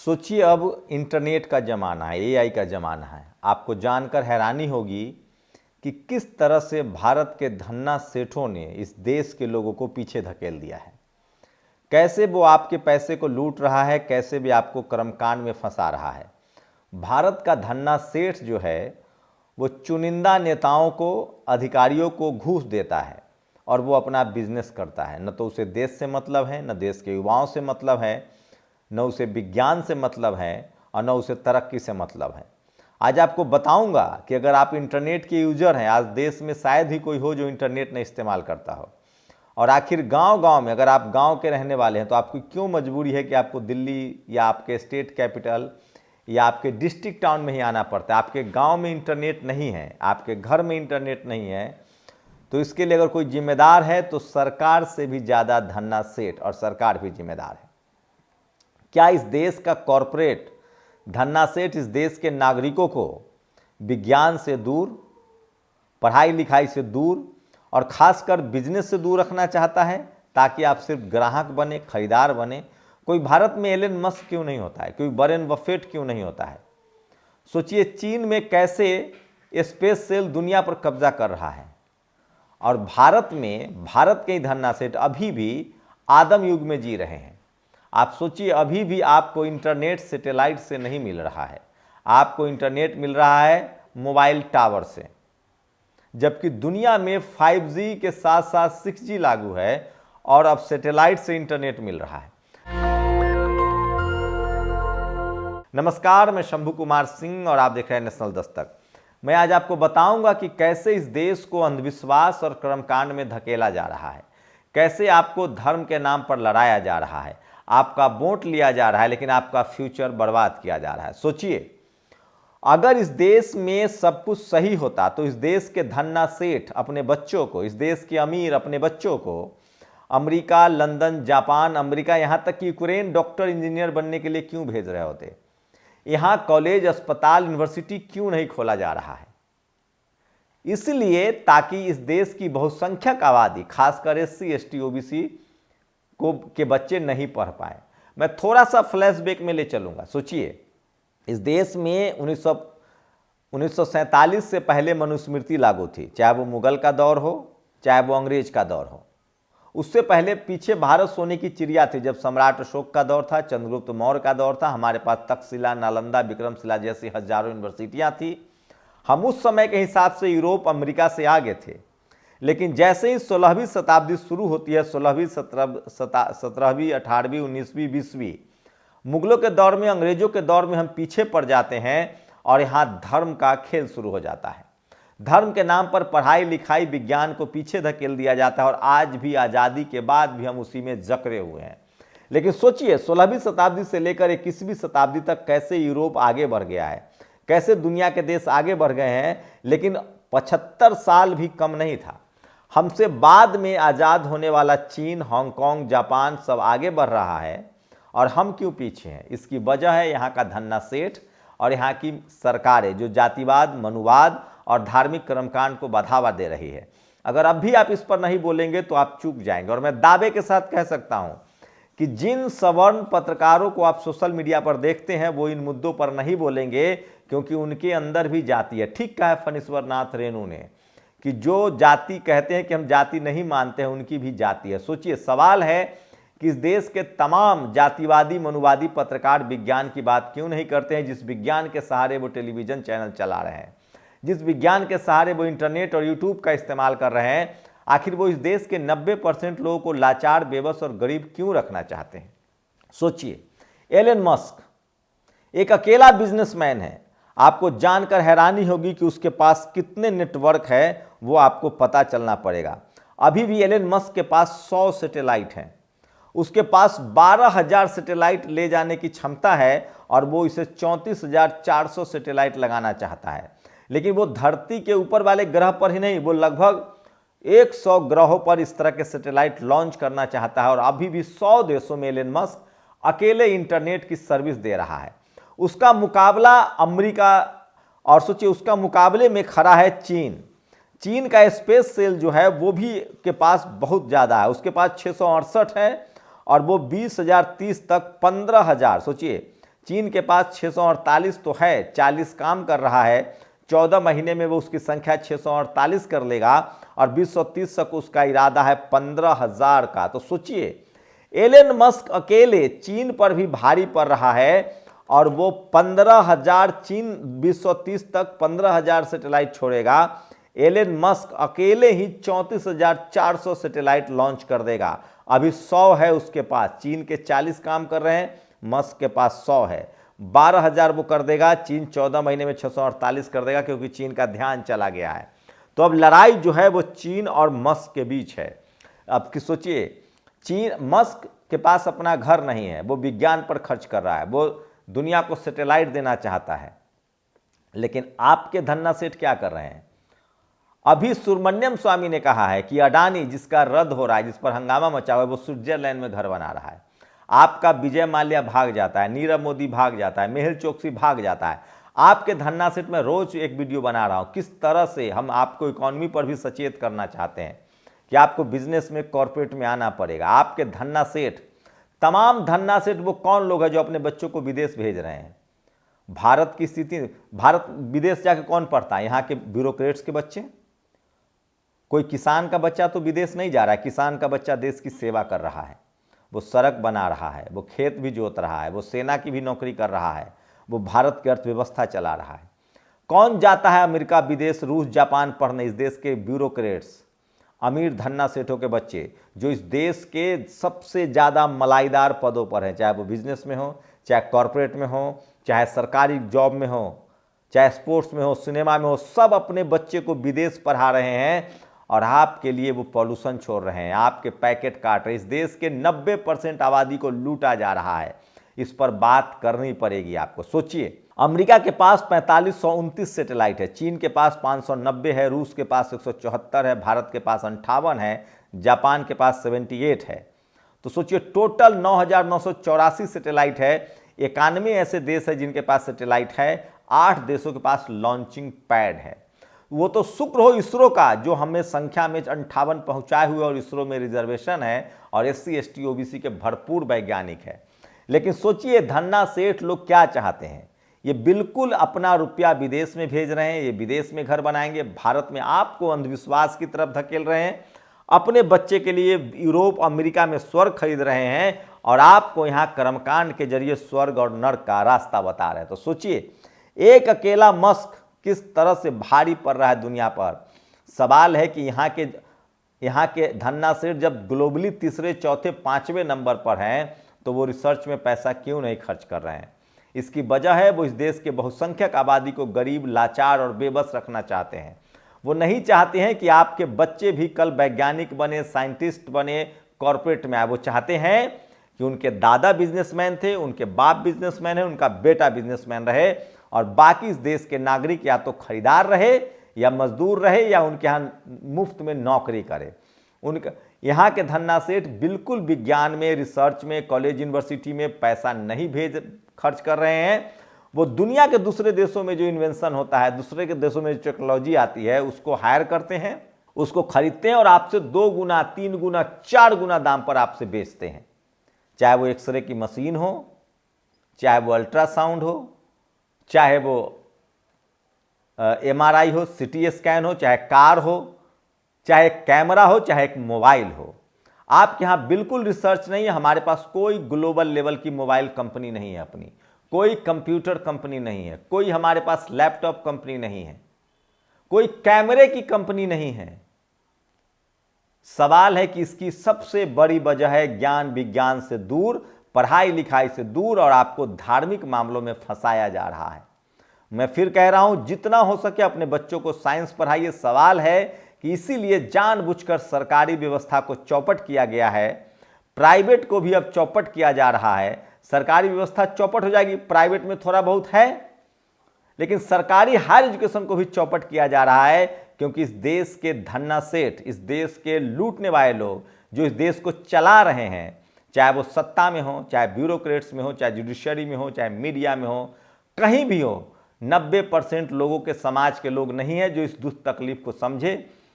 सोचिए, अब इंटरनेट का ज़माना है, एआई का ज़माना है। आपको जानकर हैरानी होगी कि किस तरह से भारत के धन्ना सेठों ने इस देश के लोगों को पीछे धकेल दिया है। कैसे वो आपके पैसे को लूट रहा है, कैसे भी आपको कर्मकांड में फंसा रहा है। भारत का धन्ना सेठ जो है वो चुनिंदा नेताओं को, अधिकारियों को घूस देता है और वो अपना बिजनेस करता है। न तो उसे देश से मतलब है, न देश के युवाओं से मतलब है, न उसे विज्ञान से मतलब है और न उसे तरक्की से मतलब है। आज आपको बताऊंगा कि अगर आप इंटरनेट के यूजर हैं, आज देश में शायद ही कोई हो जो इंटरनेट नहीं इस्तेमाल करता हो, और आखिर गांव-गांव में अगर आप गांव के रहने वाले हैं तो आपकी क्यों मजबूरी है कि आपको दिल्ली या आपके स्टेट कैपिटल या आपके डिस्ट्रिक्ट टाउन में ही आना पड़ता है। आपके गांव में इंटरनेट नहीं है, आपके घर में इंटरनेट नहीं है, तो इसके लिए अगर कोई जिम्मेदार है तो सरकार से भी ज़्यादा धन्ना सेठ, और सरकार भी जिम्मेदार है। क्या इस देश का कॉरपोरेट धन्ना सेठ इस देश के नागरिकों को विज्ञान से दूर, पढ़ाई लिखाई से दूर और खासकर बिजनेस से दूर रखना चाहता है, ताकि आप सिर्फ ग्राहक बने, खरीदार बने? कोई भारत में एलन मस्क क्यों नहीं होता है, कोई वॉरेन बफेट क्यों नहीं होता है? सोचिए, चीन में कैसे स्पेस सेल दुनिया पर कब्जा कर रहा है, और भारत में भारत के ही धन्ना सेठ अभी भी आदम युग में जी रहे हैं। आप सोचिए, अभी भी आपको इंटरनेट सैटेलाइट से नहीं मिल रहा है, आपको इंटरनेट मिल रहा है मोबाइल टावर से, जबकि दुनिया में 5G के साथ साथ 6G लागू है और अब सैटेलाइट से इंटरनेट मिल रहा है। नमस्कार, मैं शंभू कुमार सिंह और आप देख रहे हैं नेशनल दस्तक। मैं आज आपको बताऊंगा कि कैसे इस देश को अंधविश्वास और कर्मकांड में धकेला जा रहा है, कैसे आपको धर्म के नाम पर लड़ाया जा रहा है, आपका वोट लिया जा रहा है, लेकिन आपका फ्यूचर बर्बाद किया जा रहा है। सोचिए, अगर इस देश में सब कुछ सही होता तो इस देश के धन्ना सेठ अपने बच्चों को, इस देश के अमीर अपने बच्चों को अमेरिका, लंदन, जापान, अमेरिका, यहाँ तक कि यूक्रेन डॉक्टर इंजीनियर बनने के लिए क्यों भेज रहे होते? यहाँ कॉलेज, अस्पताल, यूनिवर्सिटी क्यों नहीं खोला जा रहा है? इसलिए ताकि इस देश की बहुसंख्यक आबादी, खासकर SC, ST, OBC के बच्चे नहीं पढ़ पाए। मैं थोड़ा सा फ्लैशबैक में ले चलूंगा। सोचिए, इस देश में 1947 से पहले मनुस्मृति लागू थी, चाहे वो मुगल का दौर हो, चाहे वो अंग्रेज का दौर हो। उससे पहले पीछे भारत सोने की चिड़िया थी, जब सम्राट अशोक का दौर था, चंद्रगुप्त मौर्य का दौर था, हमारे पास तक्षशिला, नालंदा, विक्रमशिला जैसी हजारों यूनिवर्सिटियां थी। हम उस समय के हिसाब से यूरोप, अमेरिका से आगे थे। लेकिन जैसे ही 16वीं शताब्दी शुरू होती है, 16वीं, 17वीं, 18वीं, 19वीं, 20वीं, मुगलों के दौर में, अंग्रेजों के दौर में हम पीछे पड़ जाते हैं और यहाँ धर्म का खेल शुरू हो जाता है। धर्म के नाम पर पढ़ाई लिखाई, विज्ञान को पीछे धकेल दिया जाता है, और आज भी आज़ादी के बाद भी हम उसी में जकड़े हुए हैं। लेकिन सोचिए, 16वीं शताब्दी से लेकर 21वीं शताब्दी तक कैसे यूरोप आगे बढ़ गया है, कैसे दुनिया के देश आगे बढ़ गए हैं। लेकिन 75 साल भी कम नहीं था। हमसे बाद में आज़ाद होने वाला चीन, हांगकांग, जापान सब आगे बढ़ रहा है, और हम क्यों पीछे हैं? इसकी वजह है यहाँ का धन्ना सेठ और यहाँ की सरकारें, जो जातिवाद, मनुवाद और धार्मिक कर्मकांड को बढ़ावा दे रही है। अगर अब भी आप इस पर नहीं बोलेंगे तो आप चूक जाएंगे। और मैं दावे के साथ कह सकता हूं कि जिन सवर्ण पत्रकारों को आप सोशल मीडिया पर देखते हैं, वो इन मुद्दों पर नहीं बोलेंगे, क्योंकि उनके अंदर भी जाति है। ठीक कहा है फणीश्वर नाथ रेणु ने कि जो जाति कहते हैं कि हम जाति नहीं मानते हैं, उनकी भी जाति है। सोचिए, सवाल है कि इस देश के तमाम जातिवादी, मनुवादी पत्रकार विज्ञान की बात क्यों नहीं करते हैं, जिस विज्ञान के सहारे वो टेलीविजन चैनल चला रहे हैं, जिस विज्ञान के सहारे वो इंटरनेट और यूट्यूब का इस्तेमाल कर रहे हैं। आखिर वो इस देश के 90% लोगों को लाचार, बेबस और गरीब क्यों रखना चाहते हैं? सोचिए, एलन मस्क एक अकेला बिजनेसमैन है। आपको जानकर हैरानी होगी कि उसके पास कितने नेटवर्क है, वो आपको पता चलना पड़ेगा। अभी भी एलन मस्क के पास 100 सैटेलाइट हैं। उसके पास 12,000 सैटेलाइट ले जाने की क्षमता है, और वो इसे 34,400 सैटेलाइट लगाना चाहता है। लेकिन वो धरती के ऊपर वाले ग्रह पर ही नहीं, वो लगभग 100 ग्रहों पर इस तरह के सैटेलाइट लॉन्च करना चाहता है। और अभी भी 100 देशों में एलन मस्क अकेले इंटरनेट की सर्विस दे रहा है। उसका मुकाबला अमेरिका, और सोचिए उसका मुकाबले में खड़ा है चीन। चीन का स्पेस सेल जो है वो भी के पास बहुत ज़्यादा है। उसके पास 668 है, और वो 20,030 तक 15,000, सोचिए चीन के पास 648 तो है, 40 काम कर रहा है, 14 महीने में वो उसकी संख्या 648 कर लेगा और 2030 तक उसका इरादा है 15,000 का। तो सोचिए, एलन मस्क अकेले चीन पर भी भारी पड़ रहा है और वो 15,000, चीन 2030 तक 15,000 सैटेलाइट छोड़ेगा। एलन मस्क अकेले ही 34,400 सैटेलाइट लॉन्च कर देगा। अभी 100 है उसके पास, चीन के 40 काम कर रहे हैं, मस्क के पास 100 है। 12,000 वो कर देगा, चीन 14 महीने में 648 कर देगा, क्योंकि चीन का ध्यान चला गया है। तो अब लड़ाई जो है वो चीन और मस्क के बीच है। अब कि सोचिए, चीन, मस्क के पास अपना घर नहीं है, वो विज्ञान पर खर्च कर रहा है, वो दुनिया को सैटेलाइट देना चाहता है। लेकिन आपके धन्ना सेठ क्या कर रहे हैं? अभी सुब्रमण्यम स्वामी ने कहा है कि अडानी, जिसका रद्द हो रहा है, जिस पर हंगामा मचा हुआ है, वो स्विट्जरलैंड में घर बना रहा है। आपका विजय माल्या भाग जाता है, नीरव मोदी भाग जाता है, मेहुल चोकसी भाग जाता है। आपके धन्ना सेठ में रोज एक वीडियो बना रहा हूं, किस तरह से हम आपको इकोनॉमी पर भी सचेत करना चाहते हैं कि आपको बिजनेस में, कॉर्पोरेट में आना पड़ेगा। आपके धन्ना सेठ, तमाम धन्ना सेठ वो कौन लोग हैं जो अपने बच्चों को विदेश भेज रहे हैं? भारत की स्थिति, भारत विदेश जाके कौन पढ़ता है? यहाँ के ब्यूरोक्रेट्स के बच्चे। कोई किसान का बच्चा तो विदेश नहीं जा रहा है, किसान का बच्चा देश की सेवा कर रहा है, वो सड़क बना रहा है, वो खेत भी जोत रहा है, वो सेना की भी नौकरी कर रहा है, वो भारत की अर्थव्यवस्था चला रहा है। कौन जाता है अमेरिका, विदेश, रूस, जापान पढ़ने? इस देश के ब्यूरोक्रेट्स, अमीर धन्ना सेठों के बच्चे, जो इस देश के सबसे ज़्यादा मलाईदार पदों पर हैं, चाहे वो बिजनेस में हो, चाहे कॉर्पोरेट में हो, चाहे सरकारी जॉब में हो, चाहे स्पोर्ट्स में हो, सिनेमा में हो, सब अपने बच्चे को विदेश पढ़ा रहे हैं और आपके लिए वो पॉल्यूशन छोड़ रहे हैं, आपके पैकेट काट रहे हैं। इस देश के 90% आबादी को लूटा जा रहा है। इस पर बात करनी पड़ेगी आपको। सोचिए, अमेरिका के पास 4529 सैटेलाइट है, चीन के पास 590 है, रूस के पास 174 है, भारत के पास 58 है, जापान के पास 78 है। तो सोचिए, टोटल 9,984 सैटेलाइट है। 91 ऐसे देश है जिनके पास सैटेलाइट है, 8 देशों के पास लॉन्चिंग पैड है। वो तो शुक्र हो इसरो का, जो हमें संख्या में 58 पहुंचाए हुए और इसरो में रिजर्वेशन है और SC ST OBC के भरपूर वैज्ञानिक है। लेकिन सोचिए, धन्ना सेठ लोग क्या चाहते हैं? ये बिल्कुल अपना रुपया विदेश में भेज रहे हैं, ये विदेश में घर बनाएंगे, भारत में आपको अंधविश्वास की तरफ धकेल रहे हैं, अपने बच्चे के लिए यूरोप, अमेरिका में स्वर्ग खरीद रहे हैं और आपको यहाँ कर्मकांड के जरिए स्वर्ग और नर्क का रास्ता बता रहे हैं। तो सोचिए, एक अकेला मस्क किस तरह से भारी पड़ रहा है दुनिया पर। सवाल है कि यहाँ के धन्ना सेठ जब ग्लोबली तीसरे, चौथे, 5वें नंबर पर हैं, तो वो रिसर्च में पैसा क्यों नहीं खर्च कर रहे हैं? इसकी वजह है वो इस देश के बहुसंख्यक आबादी को गरीब, लाचार और बेबस रखना चाहते हैं। वो नहीं चाहते हैं कि आपके बच्चे भी कल वैज्ञानिक बने, साइंटिस्ट बने, कॉर्पोरेट में आए। वो चाहते हैं कि उनके दादा बिजनेसमैन थे, उनके बाप बिजनेसमैन है, उनका बेटा बिजनेसमैन रहे और बाकी इस देश के नागरिक या तो खरीदार रहे या मजदूर रहे या उनके यहाँ मुफ्त में नौकरी करे। उनका यहाँ के धन्ना सेठ बिल्कुल विज्ञान में, रिसर्च में, कॉलेज यूनिवर्सिटी में पैसा नहीं खर्च कर रहे हैं। वो दुनिया के दूसरे देशों में जो इन्वेंशन होता है, दूसरे के देशों में जो टेक्नोलॉजी आती है, उसको हायर करते हैं, उसको खरीदते हैं और आपसे 2 गुना, 3 गुना, 4 गुना दाम पर आपसे बेचते हैं। चाहे वो एक्सरे की मशीन हो, चाहे वो अल्ट्रासाउंड हो, चाहे वो MRI हो, CT स्कैन हो, चाहे कार हो, चाहे कैमरा हो, चाहे एक मोबाइल हो। आपके यहाँ बिल्कुल रिसर्च नहीं है। हमारे पास कोई ग्लोबल लेवल की मोबाइल कंपनी नहीं है अपनी, कोई कंप्यूटर कंपनी नहीं है, कोई हमारे पास लैपटॉप कंपनी नहीं है, कोई कैमरे की कंपनी नहीं है। सवाल है कि इसकी सबसे बड़ी वजह है ज्ञान विज्ञान से दूर, पढ़ाई लिखाई से दूर और आपको धार्मिक मामलों में फंसाया जा रहा है। मैं फिर कह रहा हूं, जितना हो सके अपने बच्चों को साइंस पढ़ाइए। सवाल है कि इसीलिए जानबूझकर सरकारी व्यवस्था को चौपट किया गया है, प्राइवेट को भी अब चौपट किया जा रहा है। सरकारी व्यवस्था चौपट हो जाएगी, प्राइवेट में थोड़ा बहुत है, लेकिन सरकारी हायर एजुकेशन को भी चौपट किया जा रहा है, क्योंकि इस देश के धन्ना सेठ, इस देश के लूटने वाले लोग जो इस देश को चला रहे हैं, चाहे वो सत्ता में हो, चाहे ब्यूरोक्रेट्स में हो, चाहे जुडिशरी में हो, चाहे मीडिया में हो, कहीं भी हो, 90% लोगों के समाज के लोग नहीं है जो इस दुख तकलीफ को समझे,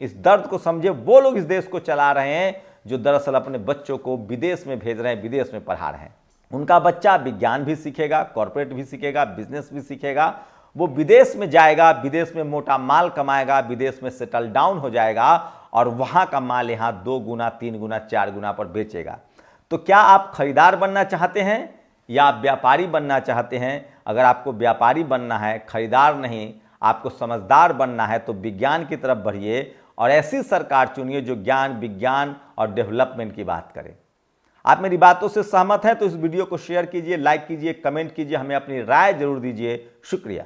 इस दर्द को समझे। वो लोग इस देश को चला रहे हैं जो दरअसल अपने बच्चों को विदेश में भेज रहे हैं, विदेश में पढ़ा रहे हैं। उनका बच्चा विज्ञान भी सीखेगा, कॉर्पोरेट भी सीखेगा, बिजनेस भी सीखेगा, वो विदेश में जाएगा, विदेश में मोटा माल कमाएगा, विदेश में सेटल डाउन हो जाएगा और वहां का माल यहां 2 गुना, 3 गुना, 4 गुना पर बेचेगा। तो क्या आप खरीदार बनना चाहते हैं या आप व्यापारी बनना चाहते हैं? अगर आपको व्यापारी बनना है, खरीदार नहीं, आपको समझदार बनना है, तो विज्ञान की तरफ बढ़िए और ऐसी सरकार चुनिए जो ज्ञान, विज्ञान और डेवलपमेंट की बात करे। आप मेरी बातों से सहमत हैं तो इस वीडियो को शेयर कीजिए, लाइक कीजिए, कमेंट कीजिए, हमें अपनी राय जरूर दीजिए। शुक्रिया।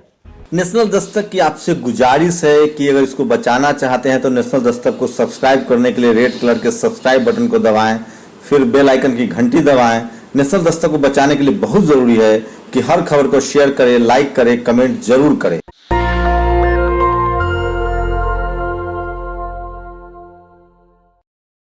नेशनल दस्तक की आपसे गुजारिश है कि अगर इसको बचाना चाहते हैं तो नेशनल दस्तक को सब्सक्राइब करने के लिए रेड कलर के सब्सक्राइब बटन को दबाएं, फिर बेल आइकन की घंटी दबाएं। नेशनल दस्तक को बचाने के लिए बहुत जरूरी है कि हर खबर को शेयर करें, लाइक करें, कमेंट जरूर करें।